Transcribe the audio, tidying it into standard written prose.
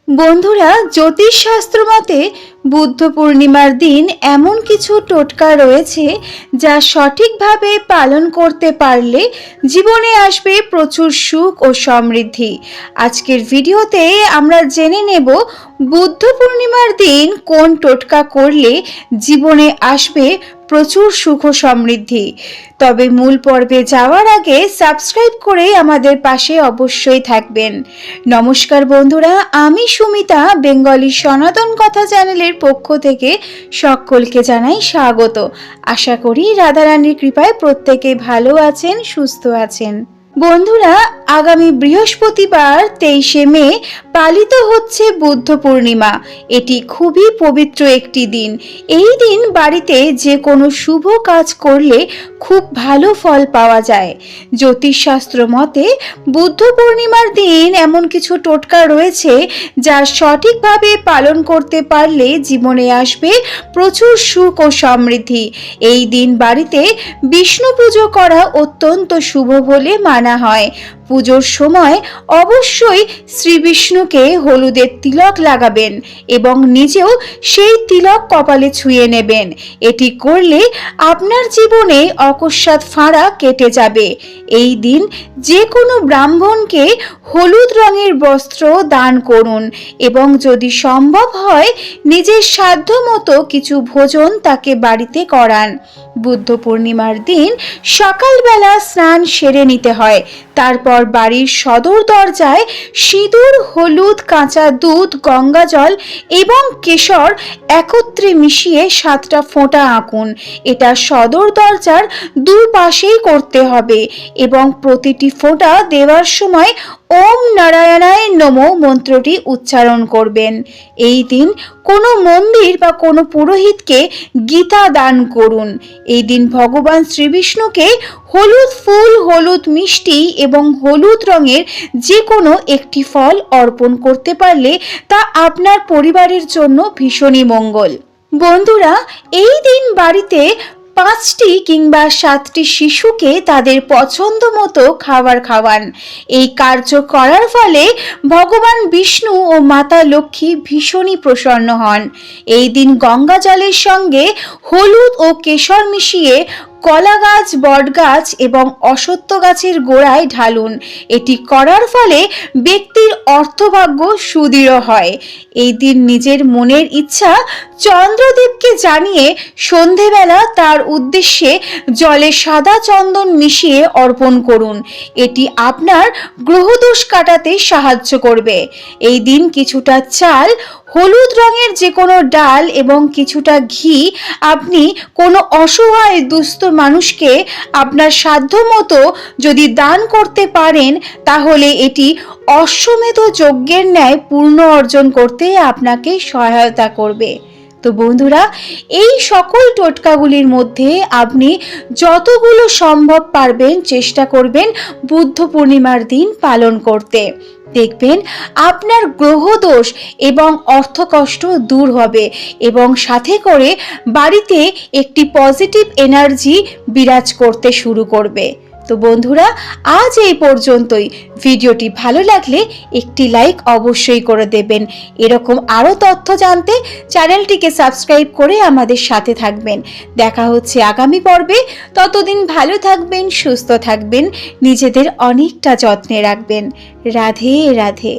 বন্ধুরা, জ্যোতিষশাস্ত্র মতে বুদ্ধ পূর্ণিমার দিন এমন কিছু টোটকা রয়েছে যা সঠিকভাবে পালন করতে পারলে জীবনে আসবে প্রচুর সুখ ও সমৃদ্ধি। আজকের ভিডিওতে আমরা জেনে নেব বুদ্ধ পূর্ণিমার দিন কোন টোটকা করলে জীবনে আসবে প্রচুর সুখ ও সমৃদ্ধি। তবে মূল পর্বে যাওয়ার আগে সাবস্ক্রাইব করে আমাদের পাশে অবশ্যই থাকবেন। নমস্কার বন্ধুরা, আমি সুমিতা বেঙ্গলি সনাতন কথা চ্যানেলের পক্ষ থেকে সকলকে জানাই স্বাগত। আশা করি রাধারানীর কৃপায় প্রত্যেকে ভালো আছেন, সুস্থ আছেন। বন্ধুরা, আগামী বৃহস্পতিবার 23শে মে পালিত হচ্ছে বুদ্ধ পূর্ণিমা। এটি খুবই পবিত্র একটি দিন। এই দিন বাড়িতে যে কোনো শুভ কাজ করলে খুব ভালো ফল পাওয়া যায়। জ্যোতিষশাস্ত্র মতে বুদ্ধ পূর্ণিমার দিন এমন কিছু টোটকা রয়েছে যা সঠিকভাবে পালন করতে পারলে জীবনে আসবে প্রচুর সুখ ও সমৃদ্ধি। এই দিন বাড়িতে বিষ্ণু পুজো করা অত্যন্ত শুভ বলে মানা হয়। পুজোর সময় অবশ্যই শ্রী বিষ্ণুকে হলুদের তিলক লাগাবেন এবং নিজেও সেই তিলক কপালে ছুঁয়ে নেবেন। এটি করলে আপনার জীবনে অকস্মাৎ ফাঁড়া কেটে যাবে। এই দিন যে কোনো ব্রাহ্মণকে হলুদ রঙের বস্ত্র দান করুন এবং যদি সম্ভব হয় নিজের সাধ্য মতো কিছু ভোজন তাকে বাড়িতে করান। বুদ্ধ পূর্ণিমার দিন সকালবেলা স্নান সেরে নিতে হয়। তারপর বাড়ির সদর দরজায় সিঁদুর, হলুদ, কাঁচা দুধ, গঙ্গা জল এবং কেশর একত্রে মিশিয়ে 7টা ফোঁটা আঁকুন। এটা সদর দরজার দুপাশেই করতে হবে এবং প্রতিটি ফোঁটা দেওয়ার সময় ওম নারায়ণায় নমঃ মন্ত্রটি উচ্চারণ করবেন। এই দিন কোনো মন্দির বা কোনো পুরোহিতকে গীতা দান করুন। এই দিন ভগবান শ্রীবিষ্ণুকে হলুদ ফুল, হলুদ মিষ্টি এবং হলুদ রঙের যে কোনো একটি ফল অর্পণ করতে পারলে তা আপনার পরিবারের জন্য ভীষণই মঙ্গল। বন্ধুরা, এই দিন বাড়িতে 5টি কিংবা 7টি শিশুকে তাদের পছন্দ মতো খাবার খাওয়ান। এই কার্য করার ফলে ভগবান বিষ্ণু ও মাতা লক্ষ্মী ভীষণই প্রসন্ন হন। এই দিন গঙ্গা জলের সঙ্গে হলুদ ও কেশর মিশিয়ে কলা গাছ, বট গাছ এবং অশ্বত্থ গাছের গোড়ায় ঢালুন। এটি করার ফলে ব্যক্তির অর্থভাগ্য সুদৃঢ় হয়। এই দিন নিজের মনের ইচ্ছা চন্দ্রদেবকে জানিয়ে সন্ধেবেলা তার উদ্দেশ্যে জলে সাদা চন্দন মিশিয়ে অর্পণ করুন। এটি আপনার গ্রহদোষ কাটাতে সাহায্য করবে। এই দিন কিছুটা চাল, হলুদ রঙের যে কোনো ডাল এবং কিছুটা ঘি আপনি কোনো অসহায় দুস্থ মানুষকে আপনার সাধ্য মতো যদি দান করতে পারেন তাহলে এটি অশ্বমেধ যজ্ঞের ন্যায় পূর্ণ অর্জন করতে আপনাকে সহায়তা করবে। তো বন্ধুরা, এই সকল টোটকাগুলির মধ্যে আপনি যতগুলো সম্ভব পারবেন চেষ্টা করবেন বুদ্ধ পূর্ণিমার দিন পালন করতে। দেখবেন আপনার গ্রহদোষ এবং অর্থকষ্ট দূর হবে এবং সাথে করে বাড়িতে একটি পজিটিভ এনার্জি বিরাজ করতে শুরু করবে। তো বন্ধুরা, আজ এই পর্যন্তই। ভিডিওটি ভালো লাগলে একটি লাইক অবশ্যই করে দেবেন। এরকম আরও তথ্য জানতে চ্যানেলটিকে সাবস্ক্রাইব করে আমাদের সাথে থাকবেন। দেখা হচ্ছে আগামী পর্বে। ততদিন ভালো থাকবেন, সুস্থ থাকবেন, নিজেদের অনেকটা যত্নে রাখবেন। রাধে রাধে।